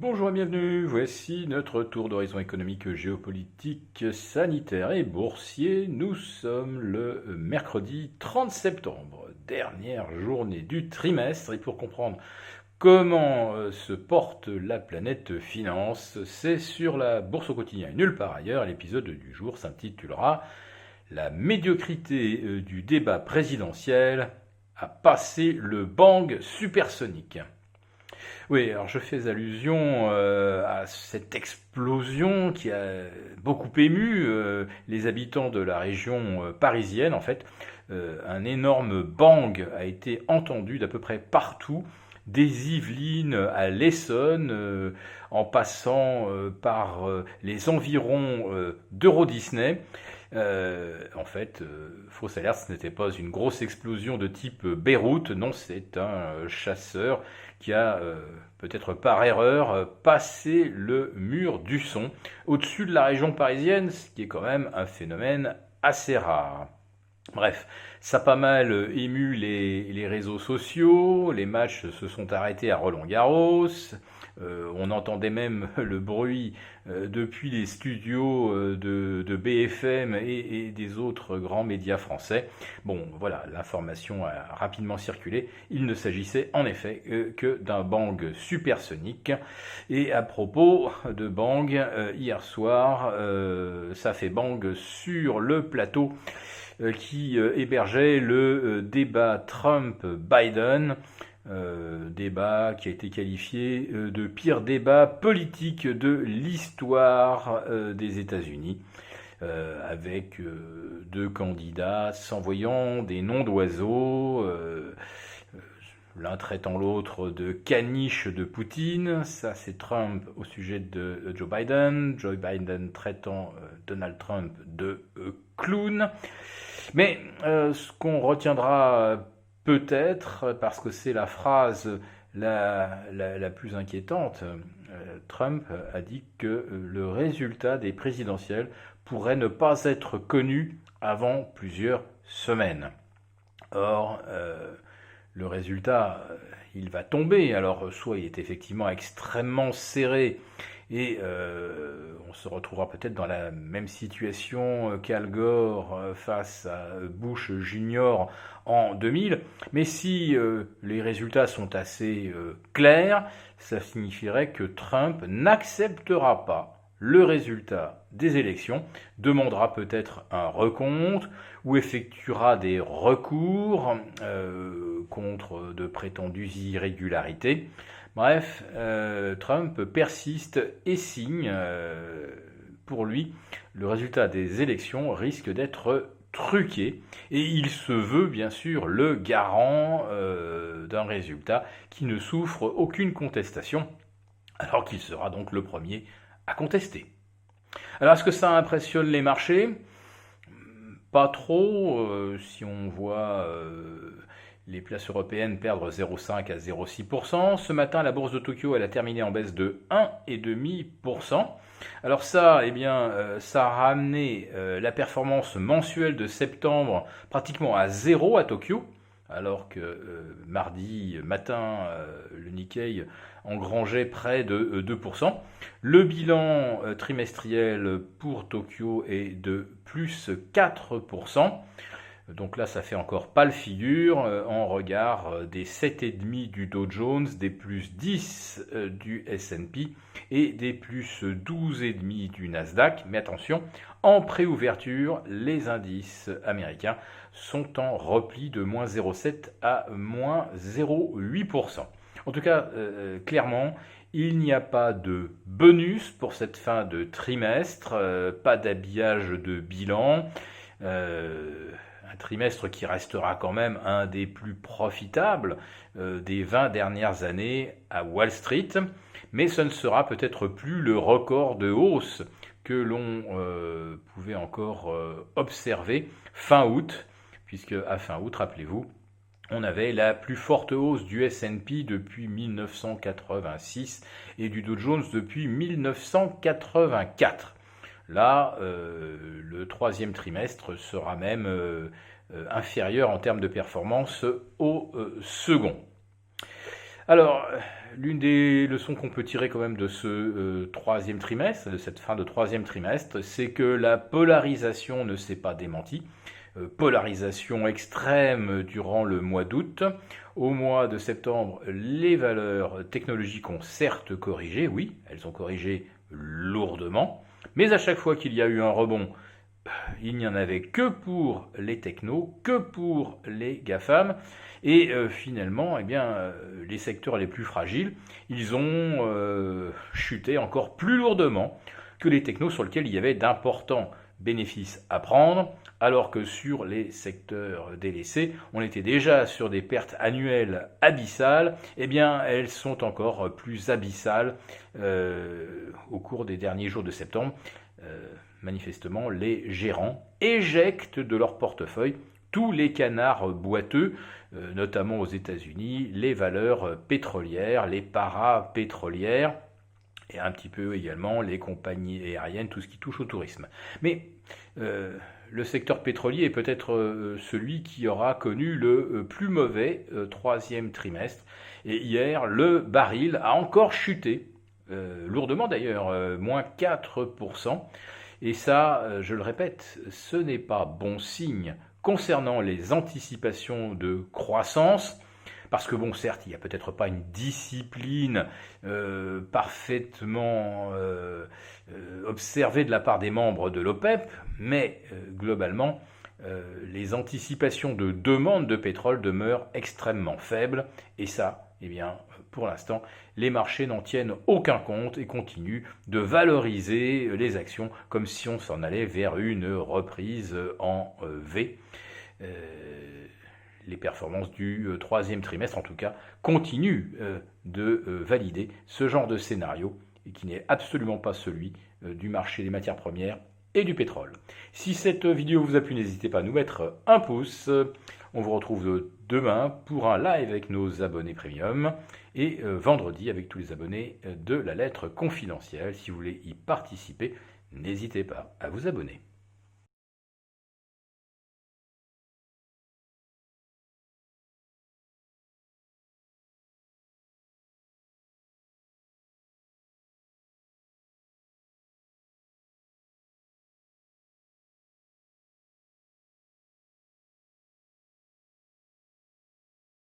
Bonjour et bienvenue, voici notre tour d'horizon économique, géopolitique, sanitaire et boursier. Nous sommes le mercredi 30 septembre, dernière journée du trimestre, et pour comprendre comment se porte la planète finance, c'est sur la bourse au quotidien et nulle part ailleurs. L'épisode du jour s'intitulera La médiocrité du débat présidentiel a passé le bang supersonique. Oui, alors je fais allusion à cette explosion qui a beaucoup ému les habitants de la région parisienne. En fait, un énorme bang a été entendu d'à peu près partout, des Yvelines à l'Essonne, en passant par les environs d'Euro Disney. En fait, fausse alerte, ce n'était pas une grosse explosion de type Beyrouth, non, c'est un chasseur qui a, peut-être par erreur, passé le mur du son au-dessus de la région parisienne, ce qui est quand même un phénomène assez rare. Bref, ça a pas mal ému les réseaux sociaux, les matchs se sont arrêtés à Roland-Garros, on entendait même le bruit depuis les studios de BFM et des autres grands médias français. Bon, voilà, l'information a rapidement circulé. Il ne s'agissait en effet que d'un bang supersonique. Et à propos de bang, hier soir, ça fait bang sur le plateau qui hébergeait le débat Trump-Biden. Débat qui a été qualifié de pire débat politique de l'histoire des États-Unis, avec deux candidats s'envoyant des noms d'oiseaux, l'un traitant l'autre de caniche de Poutine. Ça, c'est Trump au sujet de Joe Biden. Joe Biden traitant Donald Trump de clown. Mais ce qu'on retiendra peut-être, parce que c'est la phrase la plus inquiétante, Trump a dit que le résultat des présidentielles pourrait ne pas être connu avant plusieurs semaines. Or, le résultat, il va tomber. Alors, soit il est effectivement extrêmement serré et on se retrouvera peut-être dans la même situation qu'Al Gore face à Bush Junior en 2000. Mais si les résultats sont assez clairs, ça signifierait que Trump n'acceptera pas le résultat des élections, demandera peut-être un recompte ou effectuera des recours contre de prétendues irrégularités. Bref, Trump persiste et signe. Pour lui, le résultat des élections risque d'être truqué et il se veut bien sûr le garant d'un résultat qui ne souffre aucune contestation, alors qu'il sera donc le premier à contester. Alors est-ce que ça impressionne les marchés ? Pas trop, si on voit les places européennes perdre 0,5 à 0,6%. Ce matin, la bourse de Tokyo, elle a terminé en baisse de 1,5%. Alors ça, eh bien, ça a ramené la performance mensuelle de septembre pratiquement à zéro à Tokyo, alors que mardi matin, le Nikkei engrangeait près de 2%. Le bilan trimestriel pour Tokyo est de plus 4%. Donc là, ça fait encore pas le figure en regard des 7,5 du Dow Jones, des plus 10 du S&P et des plus 12,5 du Nasdaq. Mais attention, en préouverture, les indices américains sont en repli de moins 0,7 à moins 0,8%. En tout cas, clairement, il n'y a pas de bonus pour cette fin de trimestre, pas d'habillage de bilan. Un trimestre qui restera quand même un des plus profitables des 20 dernières années à Wall Street, mais ce ne sera peut-être plus le record de hausse que l'on pouvait encore observer fin août, puisque à fin août, rappelez-vous, on avait la plus forte hausse du S&P depuis 1986 et du Dow Jones depuis 1984. Là, le troisième trimestre sera même inférieur en termes de performance au second. Alors, l'une des leçons qu'on peut tirer quand même de ce troisième trimestre, de cette fin de troisième trimestre, c'est que la polarisation ne s'est pas démentie. Polarisation extrême durant le mois d'août. Au mois de septembre, les valeurs technologiques ont certes corrigé, oui, elles ont corrigé lourdement, mais à chaque fois qu'il y a eu un rebond, il n'y en avait que pour les technos, que pour les GAFAM, et finalement, eh bien, les secteurs les plus fragiles, ils ont chuté encore plus lourdement que les technos sur lesquels il y avait d'importants bénéfices à prendre, alors que sur les secteurs délaissés, on était déjà sur des pertes annuelles abyssales, eh bien, elles sont encore plus abyssales au cours des derniers jours de septembre. Manifestement, les gérants éjectent de leur portefeuille tous les canards boiteux, notamment aux États-Unis, les valeurs pétrolières, les parapétrolières, et un petit peu également les compagnies aériennes, tout ce qui touche au tourisme. Mais le secteur pétrolier est peut-être celui qui aura connu le plus mauvais troisième trimestre. Et hier, le baril a encore chuté, lourdement d'ailleurs, moins 4%. Et ça, je le répète, ce n'est pas bon signe concernant les anticipations de croissance. Parce que bon, certes, il n'y a peut-être pas une discipline parfaitement observée de la part des membres de l'OPEP, mais globalement, les anticipations de demande de pétrole demeurent extrêmement faibles. Et ça, eh bien, pour l'instant, les marchés n'en tiennent aucun compte et continuent de valoriser les actions comme si on s'en allait vers une reprise en V. Les performances du troisième trimestre, en tout cas, continuent de valider ce genre de scénario et qui n'est absolument pas celui du marché des matières premières et du pétrole. Si cette vidéo vous a plu, n'hésitez pas à nous mettre un pouce. On vous retrouve demain pour un live avec nos abonnés premium et vendredi avec tous les abonnés de la lettre confidentielle. Si vous voulez y participer, n'hésitez pas à vous abonner.